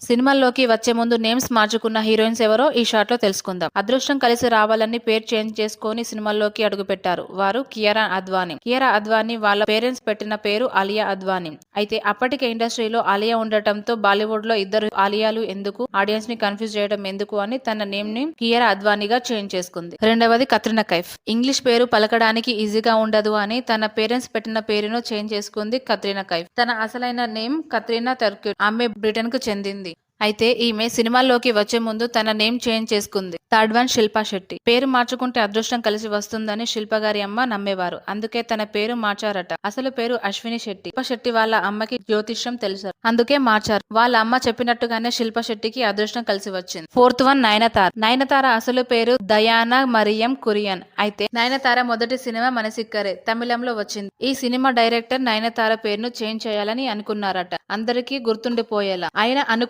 సినిమాల్లోకి వచ్చే ముందు నేమ్స్ మార్చుకున్న హీరోయిన్స్ ఎవరో ఈ షాట్ లో తెలుసుకుందాం. అదృష్టం కలిసి రావాలని పేరు చేంజ్ చేసుకొని సినిమాల్లోకి అడుగుపెట్టారు. వారు కియారా అద్వానీ. కియారా అద్వానీ వాళ్ళ పేరెంట్స్ పెట్టిన పేరు ఆలియా అద్వానీ. అయితే అప్పటికే ఇండస్ట్రీలో ఆలియా ఉండటంతో బాలీవుడ్ లో ఇద్దరు ఆలియాలు ఎందుకు, ఆడియన్స్ ని కన్ఫ్యూజ్ చేయడం ఎందుకు అని తన నేమ్ ని కియారా అద్వానీగా చేంజ్ చేసుకుంది. రెండవది కత్రినా కైఫ్. ఇంగ్లీష్ పేరు పలకడానికి ఈజీగా ఉండదు అని తన పేరెంట్స్ పెట్టిన పేరును చేంజ్ చేసుకుంది కత్రినా కైఫ్. తన అసలైన నేమ్ కత్రినా టర్క్యూట్. ఆమె బ్రిటన్ కు చెందింది. అయితే ఈమె సినిమాల్లోకి వచ్చే ముందు తన నేమ్ చేంజ్ చేసుకుంది. Third one Shilpa Shetty. పేరు మార్చుకుంటే అదృష్టం కలిసి వస్తుందని శిల్ప గారి అమ్మ నమ్మేవారు. అందుకే తన పేరు మార్చారట. అసలు పేరు అశ్విని శెట్టి. శిల్ప శెట్టి వాళ్ళ అమ్మకి జ్యోతిష్యం తెలుసు, అందుకే మార్చారు. వాళ్ళ అమ్మ చెప్పినట్టుగానే శిల్ప శెట్టికి అదృష్టం కలిసి వచ్చింది. Fourth one Nayanthara. నయనతార అసలు పేరు దయానా మరియం కురియన్. అయితే నయనతార మొదటి సినిమా మనసిక్కరే తమిళంలో వచ్చింది. ఈ సినిమా డైరెక్టర్ నయనతార పేరును చేంజ్ చేయాలని అనుకున్నారట, అందరికీ గుర్తుండిపోయేలా. ఆయన అనుకున్న